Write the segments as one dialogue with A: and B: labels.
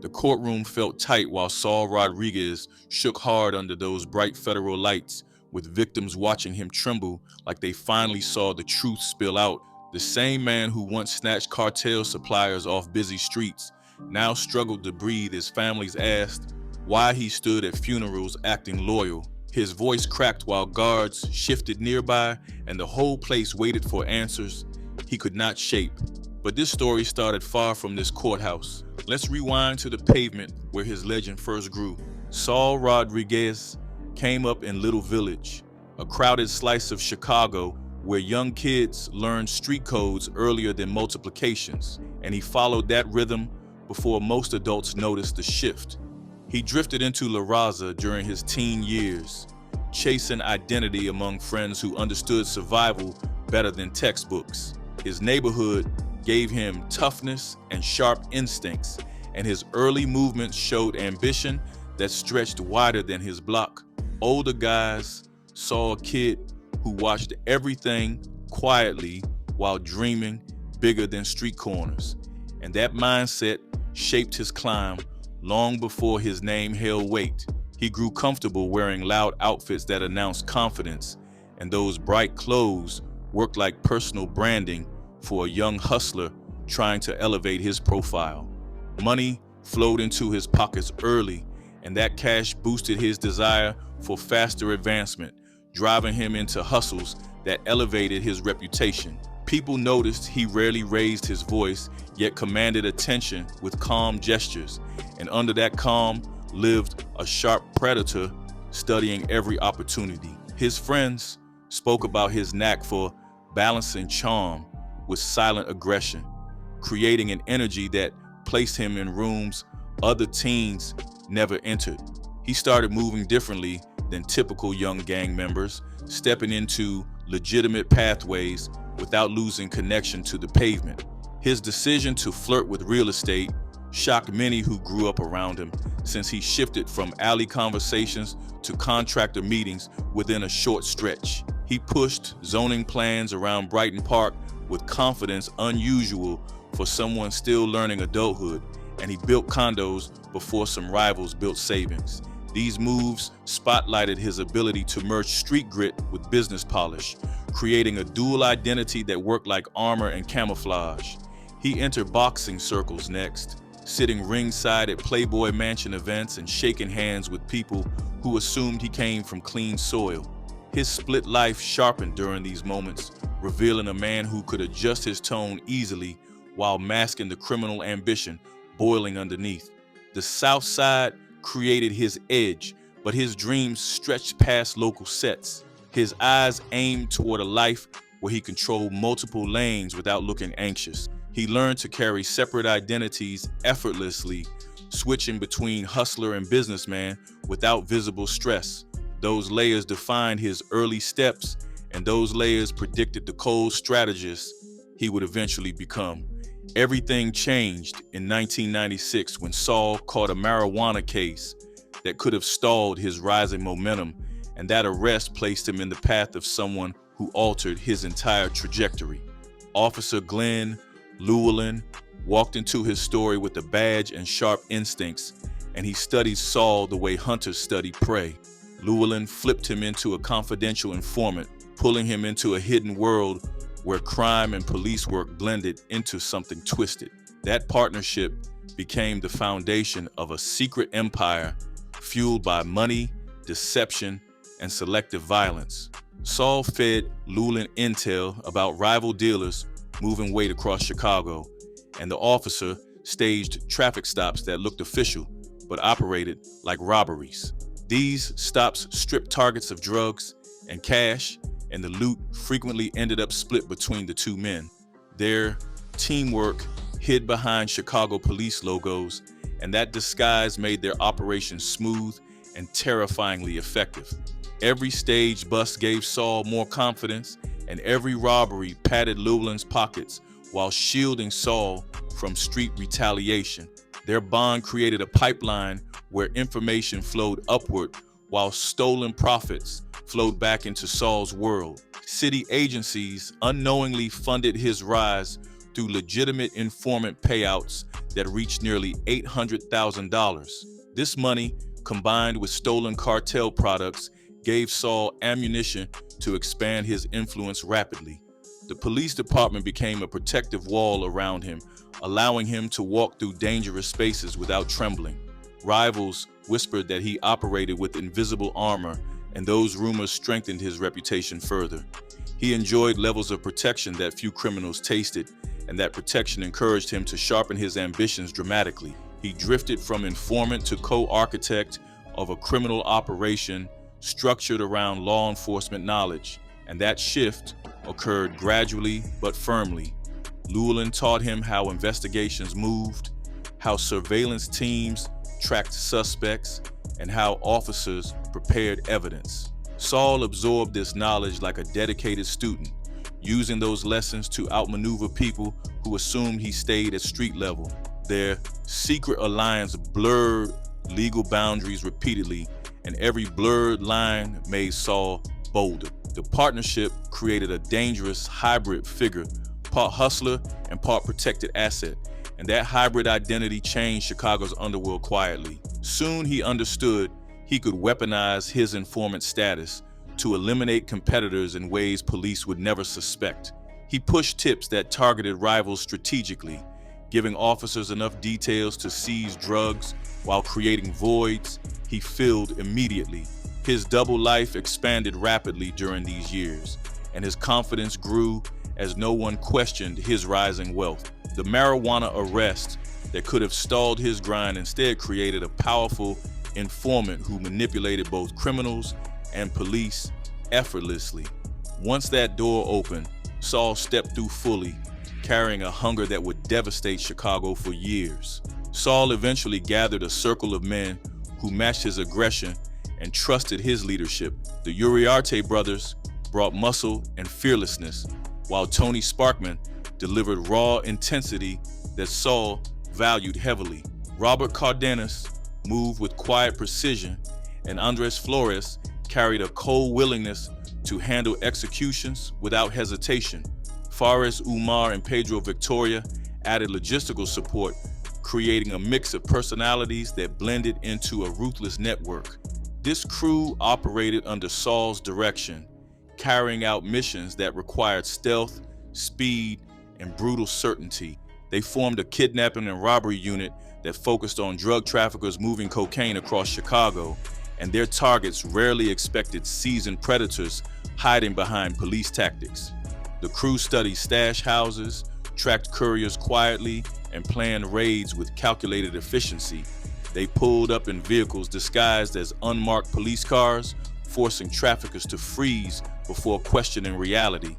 A: The courtroom felt tight while Saul Rodriguez shook hard under those bright federal lights, with victims watching him tremble like they finally saw the truth spill out. The same man who once snatched cartel suppliers off busy streets now struggled to breathe as families asked why he stood at funerals acting loyal. His voice cracked while guards shifted nearby and the whole place waited for answers he could not shape. But this story started far from this courthouse. Let's rewind to the pavement where his legend first grew. Saul Rodriguez came up in Little Village, a crowded slice of Chicago where young kids learned street codes earlier than multiplications, and he followed that rhythm before most adults noticed the shift. He drifted into La Raza during his teen years, chasing identity among friends who understood survival better than textbooks. His neighborhood gave him toughness and sharp instincts, and his early movements showed ambition that stretched wider than his block. Older guys saw a kid who watched everything quietly while dreaming bigger than street corners, and that mindset shaped his climb long before his name held weight. He grew comfortable wearing loud outfits that announced confidence, and those bright clothes worked like personal branding for a young hustler trying to elevate his profile. Money flowed into his pockets early, and that cash boosted his desire for faster advancement, driving him into hustles that elevated his reputation. People noticed he rarely raised his voice, yet commanded attention with calm gestures, and under that calm lived a sharp predator studying every opportunity. His friends spoke about his knack for balancing charm with silent aggression, creating an energy that placed him in rooms other teens never entered. He started moving differently than typical young gang members, stepping into legitimate pathways without losing connection to the pavement. His decision to flirt with real estate shocked many who grew up around him, since he shifted from alley conversations to contractor meetings within a short stretch. He pushed zoning plans around Brighton Park with confidence unusual for someone still learning adulthood, and he built condos before some rivals built savings. These moves spotlighted his ability to merge street grit with business polish, creating a dual identity that worked like armor and camouflage. He entered boxing circles next, sitting ringside at Playboy Mansion events and shaking hands with people who assumed he came from clean soil. His split life sharpened during these moments, revealing a man who could adjust his tone easily while masking the criminal ambition boiling underneath. The South Side created his edge, but his dreams stretched past local sets. His eyes aimed toward a life where he controlled multiple lanes without looking anxious. He learned to carry separate identities effortlessly, switching between hustler and businessman without visible stress. Those layers defined his early steps, and those layers predicted the cold strategist he would eventually become. Everything changed in 1996 when Saul caught a marijuana case that could have stalled his rising momentum, and that arrest placed him in the path of someone who altered his entire trajectory. Officer Glenn Llewellyn walked into his story with a badge and sharp instincts, and he studied Saul the way hunters study prey. Llewellyn flipped him into a confidential informant, pulling him into a hidden world where crime and police work blended into something twisted. That partnership became the foundation of a secret empire fueled by money, deception, and selective violence. Saul fed Llewellyn intel about rival dealers moving weight across Chicago, and the officer staged traffic stops that looked official but operated like robberies. These stops stripped targets of drugs and cash, and the loot frequently ended up split between the two men. Their teamwork hid behind Chicago police logos, and that disguise made their operation smooth and terrifyingly effective. Every stage bust gave Saul more confidence, and every robbery padded Llewellyn's pockets while shielding Saul from street retaliation. Their bond created a pipeline where information flowed upward while stolen profits flowed back into Saul's world. City agencies unknowingly funded his rise, through legitimate informant payouts that reached nearly $800,000. This money, combined with stolen cartel products, gave Saul ammunition to expand his influence rapidly. The police department became a protective wall around him, allowing him to walk through dangerous spaces without trembling. Rivals whispered that he operated with invisible armor, and those rumors strengthened his reputation further. He enjoyed levels of protection that few criminals tasted, and that protection encouraged him to sharpen his ambitions dramatically. He drifted from informant to co-architect of a criminal operation structured around law enforcement knowledge, and that shift occurred gradually but firmly. Llewellyn taught him how investigations moved, how surveillance teams tracked suspects, and how officers prepared evidence. Saul absorbed this knowledge like a dedicated student, using those lessons to outmaneuver people who assumed he stayed at street level. Their secret alliance blurred legal boundaries repeatedly, and every blurred line made Saul bolder. The partnership created a dangerous hybrid figure, part hustler and part protected asset, and that hybrid identity changed Chicago's underworld quietly. Soon he understood he could weaponize his informant status to eliminate competitors in ways police would never suspect. He pushed tips that targeted rivals strategically, giving officers enough details to seize drugs while creating voids he filled immediately. His double life expanded rapidly during these years, and his confidence grew as no one questioned his rising wealth. The marijuana arrest that could have stalled his grind instead created a powerful informant who manipulated both criminals and police effortlessly. Once that door opened, Saul stepped through fully, carrying a hunger that would devastate Chicago for years. Saul eventually gathered a circle of men who matched his aggression and trusted his leadership. The Uriarte brothers brought muscle and fearlessness, while Tony Sparkman delivered raw intensity that Saul valued heavily. Robert Cardenas moved with quiet precision, and Andres Flores carried a cold willingness to handle executions without hesitation. Fares Umar and Pedro Victoria added logistical support, creating a mix of personalities that blended into a ruthless network. This crew operated under Saul's direction, carrying out missions that required stealth, speed, and brutal certainty. They formed a kidnapping and robbery unit that focused on drug traffickers moving cocaine across Chicago, and their targets rarely expected seasoned predators hiding behind police tactics. The crew studied stash houses, tracked couriers quietly, and planned raids with calculated efficiency. They pulled up in vehicles disguised as unmarked police cars, forcing traffickers to freeze before questioning reality.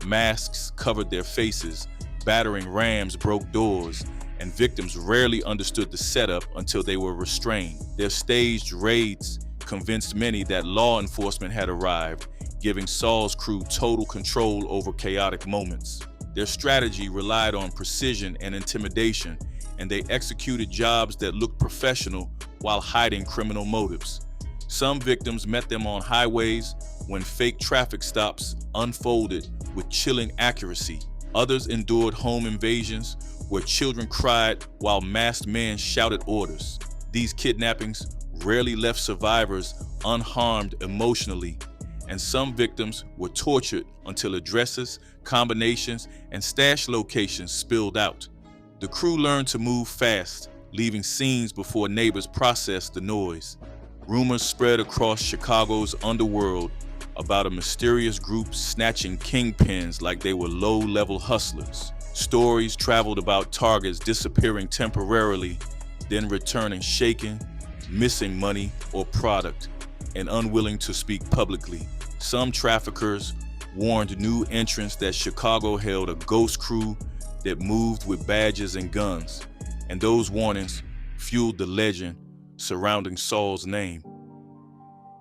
A: Masks covered their faces, battering rams broke doors, and victims rarely understood the setup until they were restrained. Their staged raids convinced many that law enforcement had arrived, giving Saul's crew total control over chaotic moments. Their strategy relied on precision and intimidation, and they executed jobs that looked professional while hiding criminal motives. Some victims met them on highways when fake traffic stops unfolded with chilling accuracy. Others endured home invasions where children cried while masked men shouted orders. These kidnappings rarely left survivors unharmed emotionally, and some victims were tortured until addresses, combinations, and stash locations spilled out. The crew learned to move fast, leaving scenes before neighbors processed the noise. Rumors spread across Chicago's underworld about a mysterious group snatching kingpins like they were low-level hustlers. Stories traveled about targets disappearing temporarily, then returning shaken, missing money or product, and unwilling to speak publicly. Some traffickers warned new entrants that Chicago held a ghost crew that moved with badges and guns, and those warnings fueled the legend surrounding Saul's name.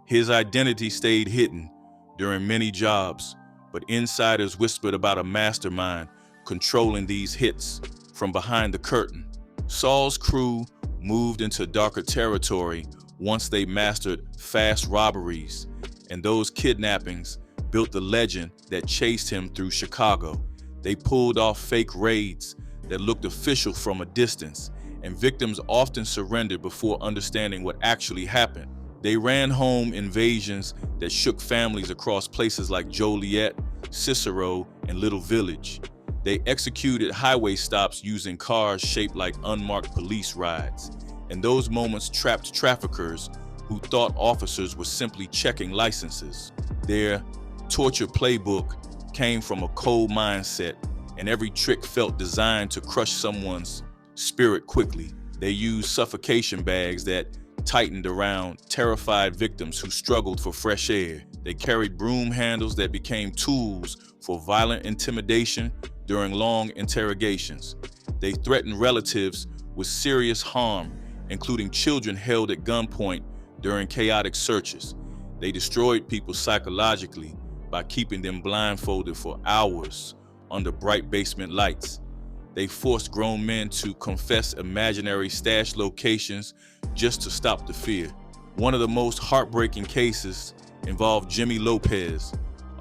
A: His identity stayed hidden during many jobs, but insiders whispered about a mastermind controlling these hits from behind the curtain. Saul's crew moved into darker territory once they mastered fast robberies, and those kidnappings built the legend that chased him through Chicago. They pulled off fake raids that looked official from a distance, and victims often surrendered before understanding what actually happened. They ran home invasions that shook families across places like Joliet, Cicero, and Little Village. They executed highway stops using cars shaped like unmarked police rides, and those moments trapped traffickers who thought officers were simply checking licenses. Their torture playbook came from a cold mindset, and every trick felt designed to crush someone's spirit quickly. They used suffocation bags that tightened around terrified victims who struggled for fresh air. They carried broom handles that became tools for violent intimidation during long interrogations. They threatened relatives with serious harm, including children held at gunpoint during chaotic searches. They destroyed people psychologically by keeping them blindfolded for hours under bright basement lights. They forced grown men to confess imaginary stash locations just to stop the fear. One of the most heartbreaking cases involved Jimmy Lopez,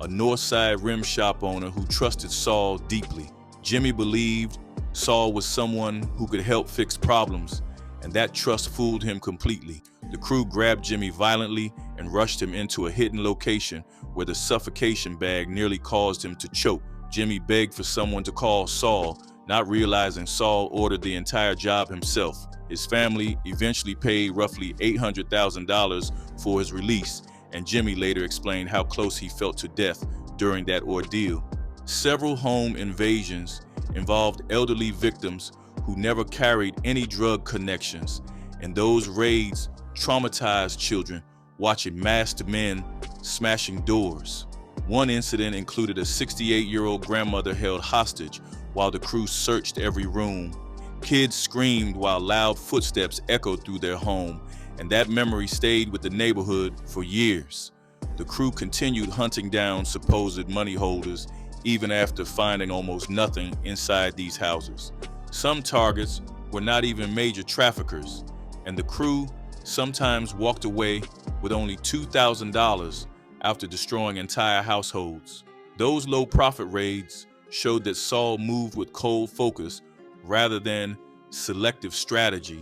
A: a Northside rim shop owner who trusted Saul deeply. Jimmy believed Saul was someone who could help fix problems, and that trust fooled him completely. The crew grabbed Jimmy violently and rushed him into a hidden location where the suffocation bag nearly caused him to choke. Jimmy begged for someone to call Saul, not realizing Saul ordered the entire job himself. His family eventually paid roughly $800,000 for his release, and Jimmy later explained how close he felt to death during that ordeal. Several home invasions involved elderly victims who never carried any drug connections, and those raids traumatized children watching masked men smashing doors. One incident included a 68-year-old grandmother held hostage while the crew searched every room. Kids screamed while loud footsteps echoed through their home, and that memory stayed with the neighborhood for years. The crew continued hunting down supposed money holders even after finding almost nothing inside these houses. Some targets were not even major traffickers, and the crew sometimes walked away with only $2,000 after destroying entire households. Those low-profit raids showed that Saul moved with cold focus rather than selective strategy.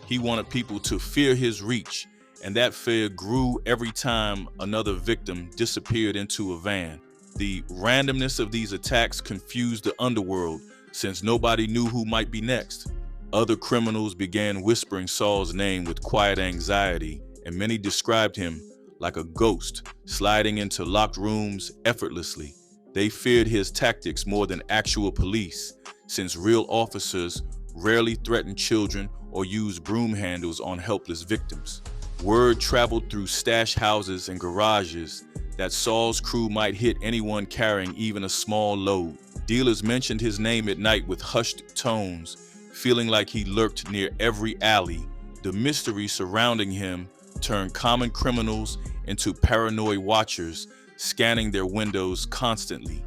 A: He wanted people to fear his reach, and that fear grew every time another victim disappeared into a van. The randomness of these attacks confused the underworld, since nobody knew who might be next. Other criminals began whispering Saul's name with quiet anxiety, and many described him like a ghost sliding into locked rooms effortlessly. They feared his tactics more than actual police, since real officers rarely threatened children or used broom handles on helpless victims. Word traveled through stash houses and garages that Saul's crew might hit anyone carrying even a small load. Dealers mentioned his name at night with hushed tones, feeling like he lurked near every alley. The mystery surrounding him turned common criminals into paranoid watchers, scanning their windows constantly.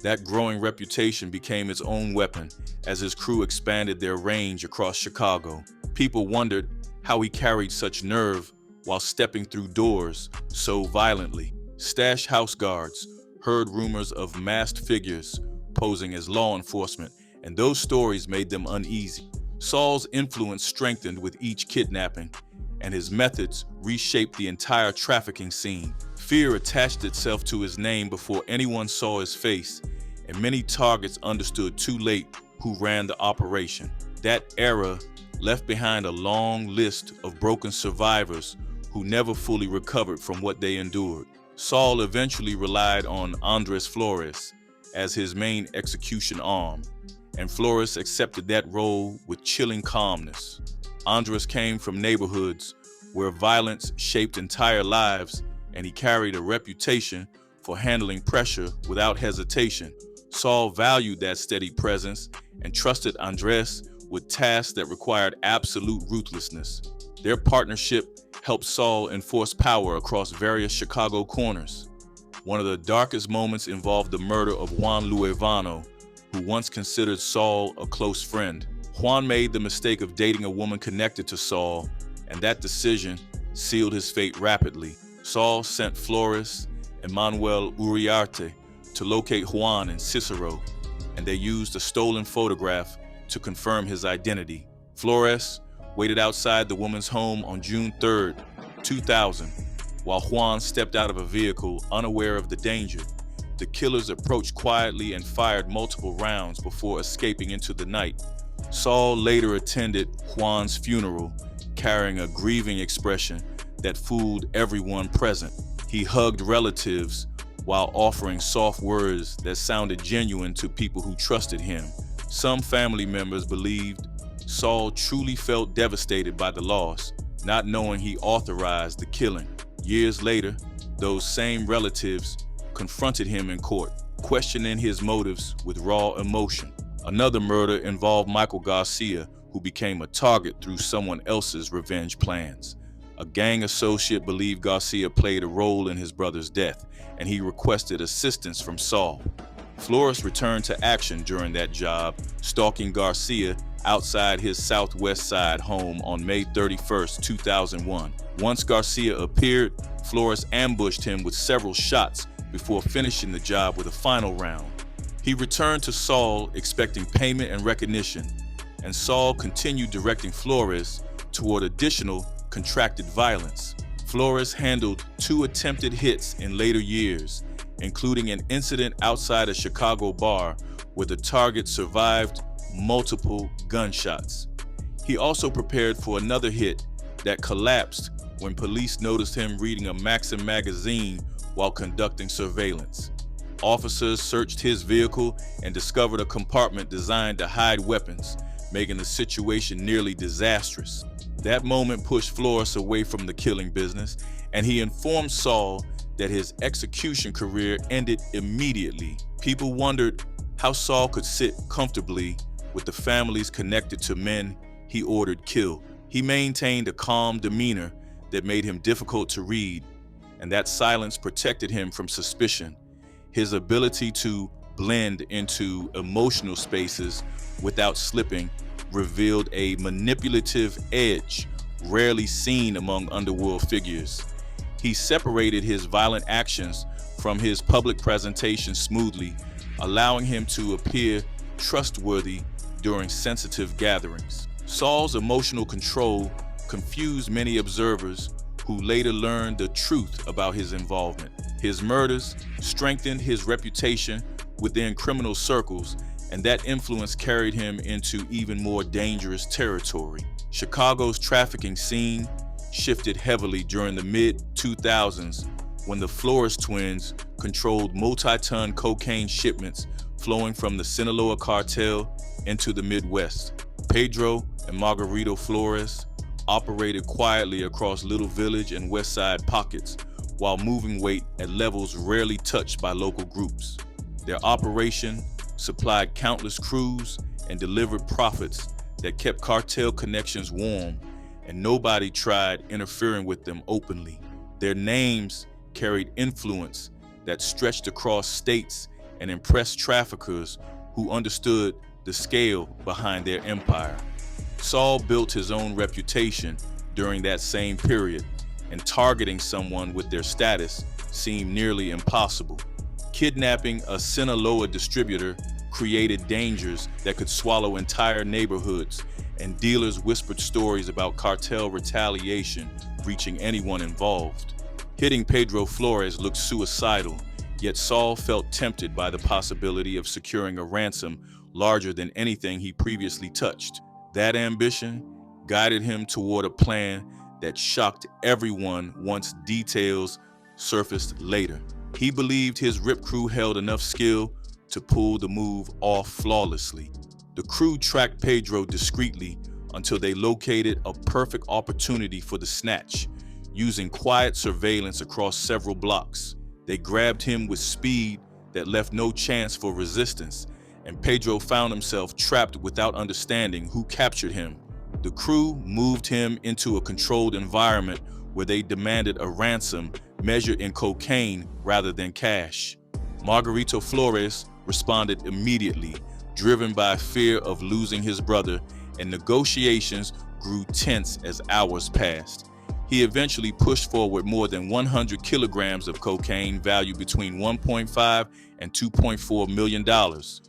A: That growing reputation became its own weapon as his crew expanded their range across Chicago. People wondered how he carried such nerve while stepping through doors so violently. Stash house guards heard rumors of masked figures posing as law enforcement, and those stories made them uneasy. Saul's influence strengthened with each kidnapping, and his methods reshaped the entire trafficking scene. Fear attached itself to his name before anyone saw his face, and many targets understood too late who ran the operation. That era left behind a long list of broken survivors who never fully recovered from what they endured. Saul eventually relied on Flores as his main execution arm, and Flores accepted that role with chilling calmness. Andres came from neighborhoods where violence shaped entire lives, and he carried a reputation for handling pressure without hesitation. Saul valued that steady presence and trusted Andres with tasks that required absolute ruthlessness. Their partnership helped Saul enforce power across various Chicago corners. One of the darkest moments involved the murder of Juan Luevano, who once considered Saul a close friend. Juan made the mistake of dating a woman connected to Saul, and that decision sealed his fate rapidly. Saul sent Flores and Manuel Uriarte to locate Juan in Cicero, and they used a stolen photograph to confirm his identity. Flores waited outside the woman's home on June 3, 2000, while Juan stepped out of a vehicle unaware of the danger. The killers approached quietly and fired multiple rounds before escaping into the night. Saul later attended Juan's funeral, carrying a grieving expression that fooled everyone present. He hugged relatives while offering soft words that sounded genuine to people who trusted him. Some family members believed Saul truly felt devastated by the loss, not knowing he authorized the killing. Years later, those same relatives confronted him in court, questioning his motives with raw emotion. Another murder involved Michael Garcia, who became a target through someone else's revenge plans. A gang associate believed Garcia played a role in his brother's death, and he requested assistance from Saul. Flores returned to action during that job, stalking Garcia outside his Southwest Side home on May 31, 2001. Once Garcia appeared, Flores ambushed him with several shots before finishing the job with a final round. He returned to Saul expecting payment and recognition, and Saul continued directing Flores toward additional contracted violence. Flores handled 2 attempted hits in later years, including an incident outside a Chicago bar where the target survived multiple gunshots. He also prepared for another hit that collapsed when police noticed him reading a Maxim magazine while conducting surveillance. Officers searched his vehicle and discovered a compartment designed to hide weapons, making the situation nearly disastrous. That moment pushed Flores away from the killing business, and he informed Saul that his execution career ended immediately. People wondered how Saul could sit comfortably with the families connected to men he ordered killed. He maintained a calm demeanor that made him difficult to read, and that silence protected him from suspicion. His ability to blend into emotional spaces without slipping revealed a manipulative edge rarely seen among underworld figures. He separated his violent actions from his public presentation smoothly, allowing him to appear trustworthy during sensitive gatherings. Saul's emotional control confused many observers who later learned the truth about his involvement. His murders strengthened his reputation within criminal circles, and that influence carried him into even more dangerous territory. Chicago's trafficking scene shifted heavily during the mid-2000s when the Flores twins controlled multi-ton cocaine shipments flowing from the Sinaloa cartel into the Midwest. Pedro and Margarito Flores operated quietly across Little Village and West Side pockets while moving weight at levels rarely touched by local groups. Their operation supplied countless crews and delivered profits that kept cartel connections warm, and nobody tried interfering with them openly. Their names carried influence that stretched across states and impressed traffickers who understood the scale behind their empire. Saul built his own reputation during that same period, and targeting someone with their status seemed nearly impossible. Kidnapping a Sinaloa distributor created dangers that could swallow entire neighborhoods, and dealers whispered stories about cartel retaliation reaching anyone involved. Hitting Pedro Flores looked suicidal, yet Saul felt tempted by the possibility of securing a ransom larger than anything he previously touched. That ambition guided him toward a plan that shocked everyone once details surfaced later. He believed his rip crew held enough skill to pull the move off flawlessly. The crew tracked Pedro discreetly until they located a perfect opportunity for the snatch, using quiet surveillance across several blocks. They grabbed him with speed that left no chance for resistance, and Pedro found himself trapped without understanding who captured him. The crew moved him into a controlled environment where they demanded a ransom measured in cocaine rather than cash. Margarito Flores responded immediately, driven by fear of losing his brother, and negotiations grew tense as hours passed. He eventually pushed forward more than 100 kilograms of cocaine valued between $1.5 and $2.4 million.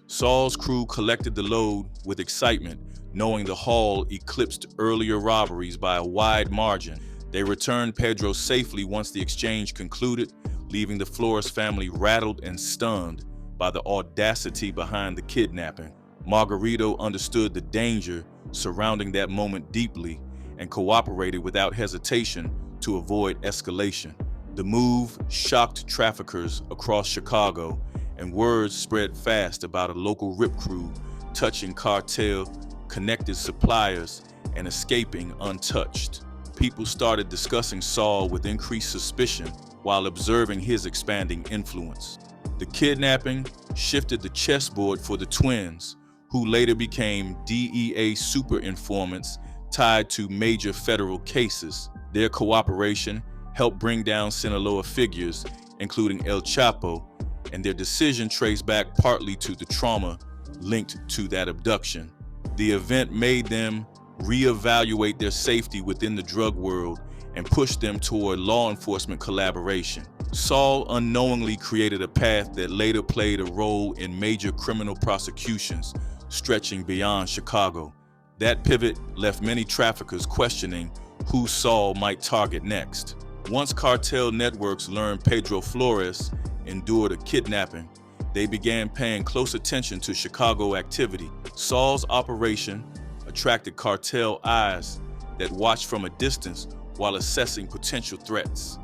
A: Saul's crew collected the load with excitement, knowing the haul eclipsed earlier robberies by a wide margin. They returned Pedro safely once the exchange concluded, leaving the Flores family rattled and stunned by the audacity behind the kidnapping. Margarito understood the danger surrounding that moment deeply and cooperated without hesitation to avoid escalation. The move shocked traffickers across Chicago, and words spread fast about a local rip crew touching cartel-connected suppliers and escaping untouched. People started discussing Saul with increased suspicion while observing his expanding influence. The kidnapping shifted the chessboard for the twins, who later became DEA super informants tied to major federal cases. Their cooperation helped bring down Sinaloa figures, including El Chapo, and their decision traced back partly to the trauma linked to that abduction. The event made them reevaluate their safety within the drug world and pushed them toward law enforcement collaboration. Saul unknowingly created a path that later played a role in major criminal prosecutions stretching beyond Chicago. That pivot left many traffickers questioning who Saul might target next. Once cartel networks learned Pedro Flores endured a kidnapping, they began paying close attention to Chicago activity. Saul's operation attracted cartel eyes that watched from a distance while assessing potential threats.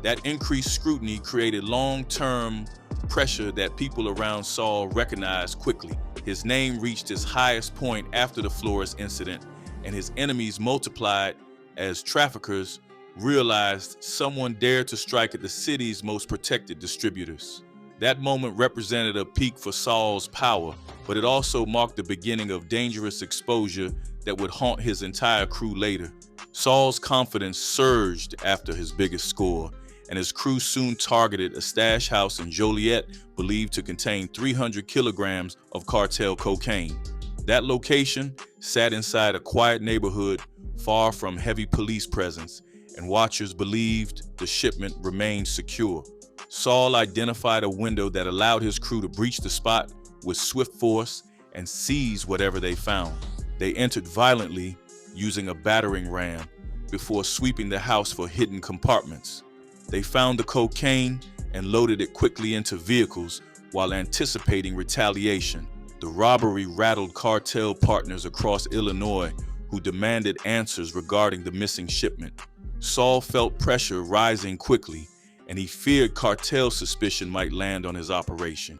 A: That increased scrutiny created long-term pressure that people around Saul recognized quickly. His name reached its highest point after the Flores incident, and his enemies multiplied as traffickers realized someone dared to strike at the city's most protected distributors. That moment represented a peak for Saul's power, but it also marked the beginning of dangerous exposure that would haunt his entire crew later. Saul's confidence surged after his biggest score, and his crew soon targeted a stash house in Joliet believed to contain 300 kilograms of cartel cocaine. That location sat inside a quiet neighborhood far from heavy police presence, and watchers believed the shipment remained secure. Saul identified a window that allowed his crew to breach the spot with swift force and seize whatever they found. They entered violently, using a battering ram, before sweeping the house for hidden compartments. They found the cocaine and loaded it quickly into vehicles while anticipating retaliation. The robbery rattled cartel partners across Illinois who demanded answers regarding the missing shipment. Saul felt pressure rising quickly, and he feared cartel suspicion might land on his operation.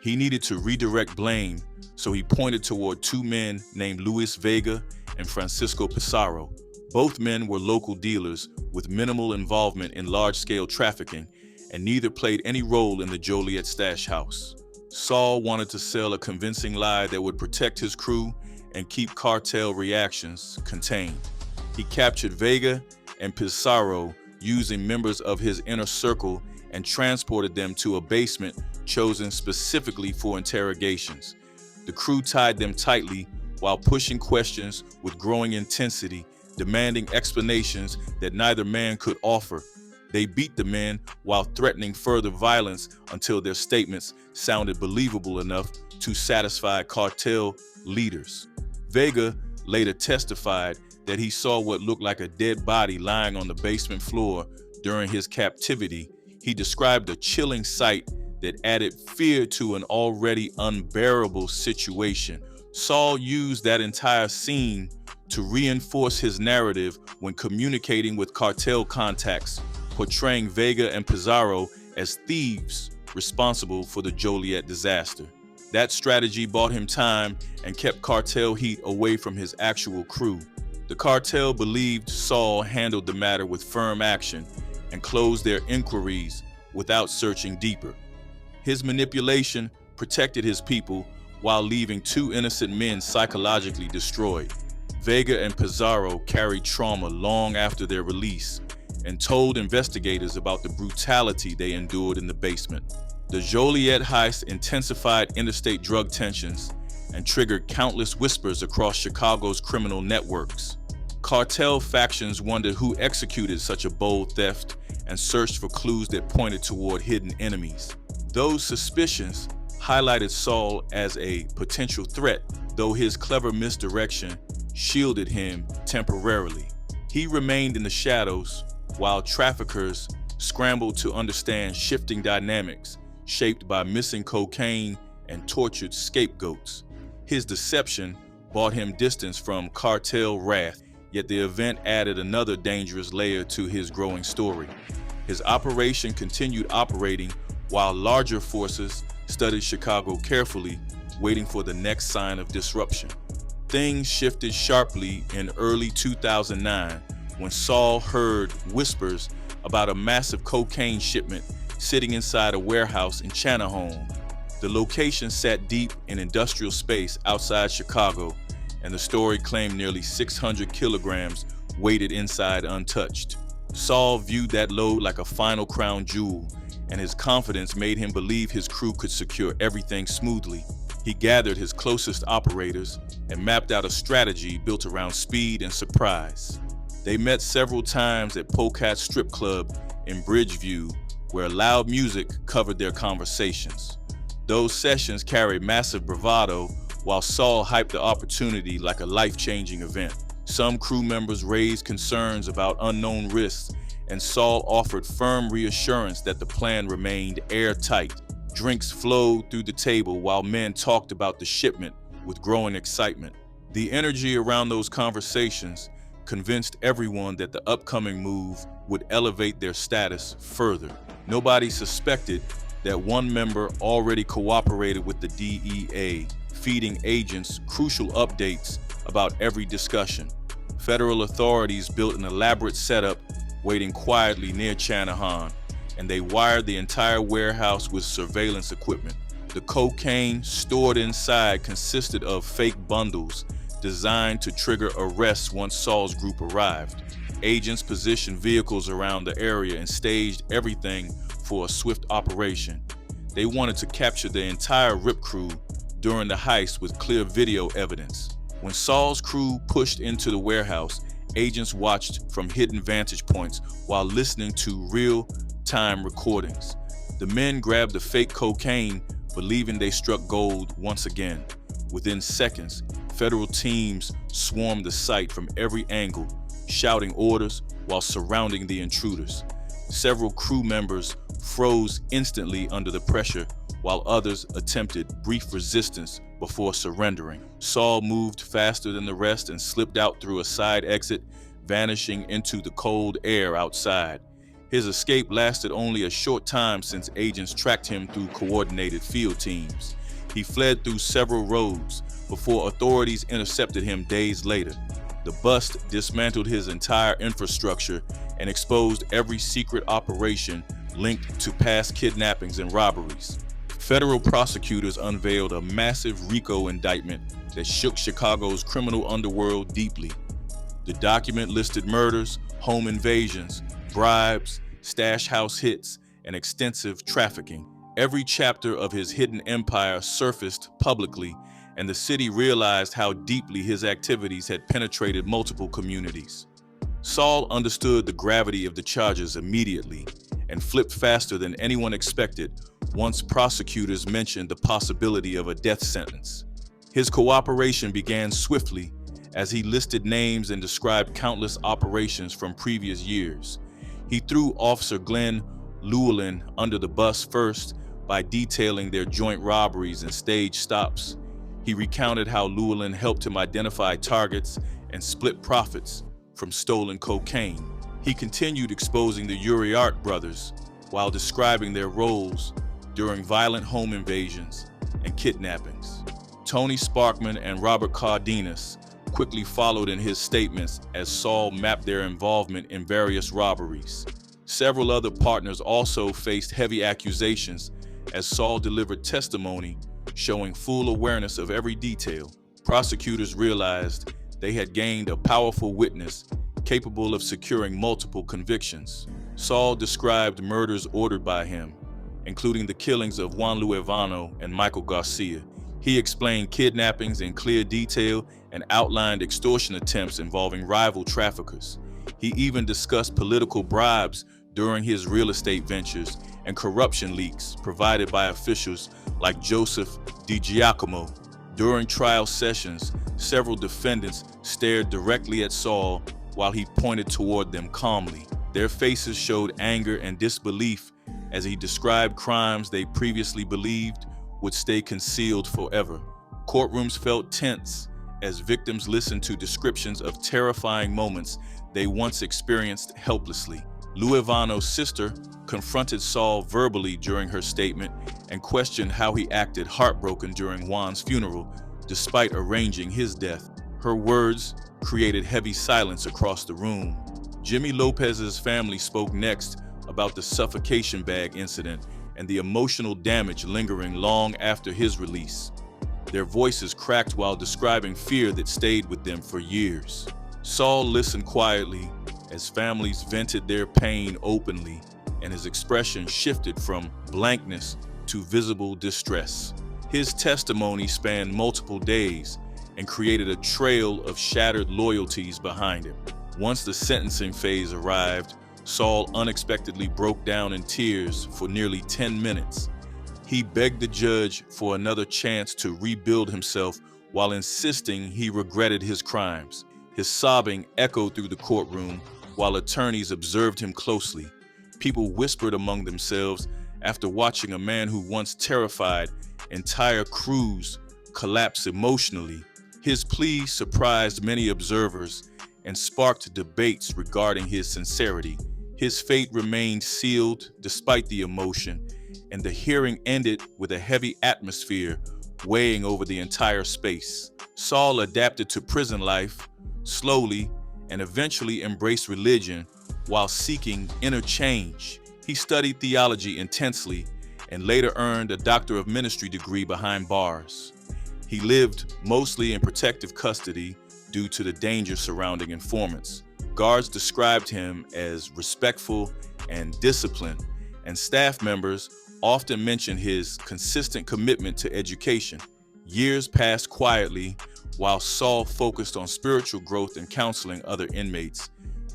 A: He needed to redirect blame, so he pointed toward two men named Luis Vega and Francisco Pizarro. Both men were local dealers with minimal involvement in large-scale trafficking, and neither played any role in the Joliet stash house. Saul wanted to sell a convincing lie that would protect his crew and keep cartel reactions contained. He captured Vega and Pizarro using members of his inner circle and transported them to a basement chosen specifically for interrogations. The crew tied them tightly while pushing questions with growing intensity, demanding explanations that neither man could offer. They beat the men while threatening further violence until their statements sounded believable enough to satisfy cartel leaders. Vega later testified that he saw what looked like a dead body lying on the basement floor during his captivity. He described a chilling sight that added fear to an already unbearable situation. Saul used that entire scene to reinforce his narrative when communicating with cartel contacts, portraying Vega and Pizarro as thieves responsible for the Joliet disaster. That strategy bought him time and kept cartel heat away from his actual crew. The cartel believed Saul handled the matter with firm action and closed their inquiries without searching deeper. His manipulation protected his people while leaving two innocent men psychologically destroyed. Vega and Pizarro carried trauma long after their release and told investigators about the brutality they endured in the basement. The Joliet heist intensified interstate drug tensions and triggered countless whispers across Chicago's criminal networks. Cartel factions wondered who executed such a bold theft and searched for clues that pointed toward hidden enemies. Those suspicions highlighted Saul as a potential threat, though his clever misdirection shielded him temporarily. He remained in the shadows while traffickers scrambled to understand shifting dynamics shaped by missing cocaine and tortured scapegoats. His deception bought him distance from cartel wrath, yet the event added another dangerous layer to his growing story. His operation continued operating while larger forces studied Chicago carefully, waiting for the next sign of disruption. Things shifted sharply in early 2009 when Saul heard whispers about a massive cocaine shipment sitting inside a warehouse in Channahon. The location sat deep in industrial space outside Chicago, and the story claimed nearly 600 kilograms waited inside untouched. Saul viewed that load like a final crown jewel, and his confidence made him believe his crew could secure everything smoothly. He gathered his closest operators and mapped out a strategy built around speed and surprise. They met several times at Polecat Strip Club in Bridgeview, where loud music covered their conversations. Those sessions carried massive bravado, while Saul hyped the opportunity like a life-changing event. Some crew members raised concerns about unknown risks, and Saul offered firm reassurance that the plan remained airtight. Drinks flowed through the table while men talked about the shipment with growing excitement. The energy around those conversations convinced everyone that the upcoming move would elevate their status further. Nobody suspected that one member already cooperated with the DEA, feeding agents crucial updates about every discussion. Federal authorities built an elaborate setup waiting quietly near Channahon, and they wired the entire warehouse with surveillance equipment. The cocaine stored inside consisted of fake bundles designed to trigger arrests once Saul's group arrived. Agents positioned vehicles around the area and staged everything for a swift operation. They wanted to capture the entire RIP crew during the heist with clear video evidence. When Saul's crew pushed into the warehouse, agents watched from hidden vantage points while listening to real-time recordings. The men grabbed the fake cocaine, believing they struck gold once again. Within seconds, federal teams swarmed the site from every angle, shouting orders while surrounding the intruders. Several crew members froze instantly under the pressure, while others attempted brief resistance before surrendering. Saul moved faster than the rest and slipped out through a side exit, vanishing into the cold air outside. His escape lasted only a short time since agents tracked him through coordinated field teams. He fled through several roads before authorities intercepted him days later. The bust dismantled his entire infrastructure and exposed every secret operation linked to past kidnappings and robberies. Federal prosecutors unveiled a massive RICO indictment that shook Chicago's criminal underworld deeply. The document listed murders, home invasions, bribes, stash house hits, and extensive trafficking. Every chapter of his hidden empire surfaced publicly, and the city realized how deeply his activities had penetrated multiple communities. Saul understood the gravity of the charges immediately and flipped faster than anyone expected once prosecutors mentioned the possibility of a death sentence. His cooperation began swiftly as he listed names and described countless operations from previous years. He threw Officer Glenn Llewellyn under the bus first by detailing their joint robberies and stage stops. He recounted how Llewellyn helped him identify targets and split profits from stolen cocaine. He continued exposing the Uriart brothers while describing their roles during violent home invasions and kidnappings. Tony Sparkman and Robert Cardenas quickly followed in his statements as Saul mapped their involvement in various robberies. Several other partners also faced heavy accusations as Saul delivered testimony showing full awareness of every detail. Prosecutors realized they had gained a powerful witness capable of securing multiple convictions. Saul described murders ordered by him, including the killings of Juan Luevano and Michael Garcia. He explained kidnappings in clear detail and outlined extortion attempts involving rival traffickers. He even discussed political bribes during his real estate ventures and corruption leaks provided by officials like Joseph DiGiacomo. During trial sessions, several defendants stared directly at Saul while he pointed toward them calmly. Their faces showed anger and disbelief as he described crimes they previously believed would stay concealed forever. Courtrooms felt tense as victims listened to descriptions of terrifying moments they once experienced helplessly. Luevano's sister confronted Saul verbally during her statement and questioned how he acted heartbroken during Juan's funeral, despite arranging his death. Her words created heavy silence across the room. Jimmy Lopez's family spoke next about the suffocation bag incident and the emotional damage lingering long after his release. Their voices cracked while describing fear that stayed with them for years. Saul listened quietly as families vented their pain openly, and his expression shifted from blankness to visible distress. His testimony spanned multiple days and created a trail of shattered loyalties behind him. Once the sentencing phase arrived, Saul unexpectedly broke down in tears for nearly 10 minutes. He begged the judge for another chance to rebuild himself while insisting he regretted his crimes. His sobbing echoed through the courtroom while attorneys observed him closely. People whispered among themselves after watching a man who once terrified entire crews collapse emotionally. His plea surprised many observers and sparked debates regarding his sincerity. His fate remained sealed despite the emotion, and the hearing ended with a heavy atmosphere weighing over the entire space. Saul adapted to prison life slowly and eventually embraced religion while seeking inner change. He studied theology intensely and later earned a Doctor of Ministry degree behind bars. He lived mostly in protective custody due to the danger surrounding informants. Guards described him as respectful and disciplined, and staff members often mentioned his consistent commitment to education. Years passed quietly while Saul focused on spiritual growth and counseling other inmates.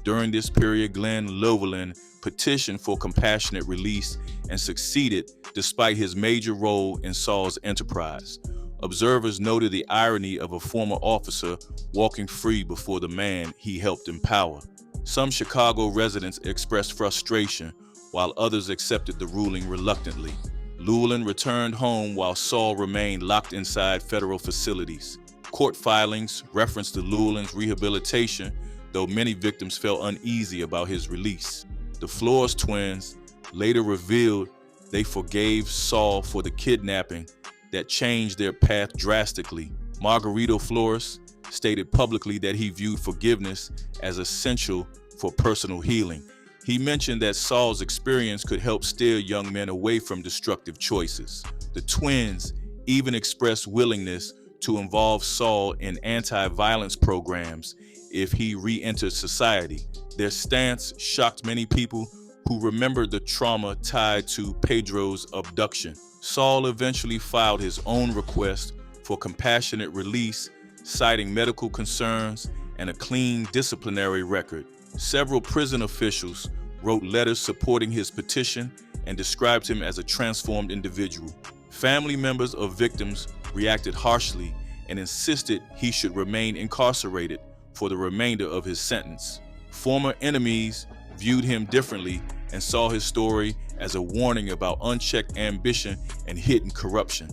A: During this period, Glenn Loveland petitioned for compassionate release and succeeded despite his major role in Saul's enterprise. Observers noted the irony of a former officer walking free before the man he helped empower. Some Chicago residents expressed frustration, while others accepted the ruling reluctantly. Llewellyn returned home while Saul remained locked inside federal facilities. Court filings referenced Llewellyn's rehabilitation, though many victims felt uneasy about his release. The Flores twins later revealed they forgave Saul for the kidnapping that changed their path drastically. Margarito Flores stated publicly that he viewed forgiveness as essential for personal healing. He mentioned that Saul's experience could help steer young men away from destructive choices. The twins even expressed willingness to involve Saul in anti-violence programs if he re-entered society. Their stance shocked many people who remembered the trauma tied to Pedro's abduction. Saul eventually filed his own request for compassionate release, citing medical concerns and a clean disciplinary record. Several prison officials wrote letters supporting his petition and described him as a transformed individual. Family members of victims reacted harshly and insisted he should remain incarcerated for the remainder of his sentence. Former enemies viewed him differently and saw his story as a warning about unchecked ambition and hidden corruption.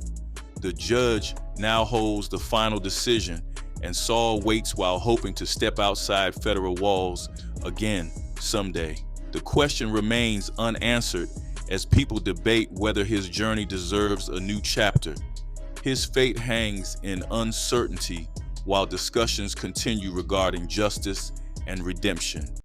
A: The judge now holds the final decision, and Saul waits while hoping to step outside federal walls again someday. The question remains unanswered as people debate whether his journey deserves a new chapter. His fate hangs in uncertainty while discussions continue regarding justice and redemption.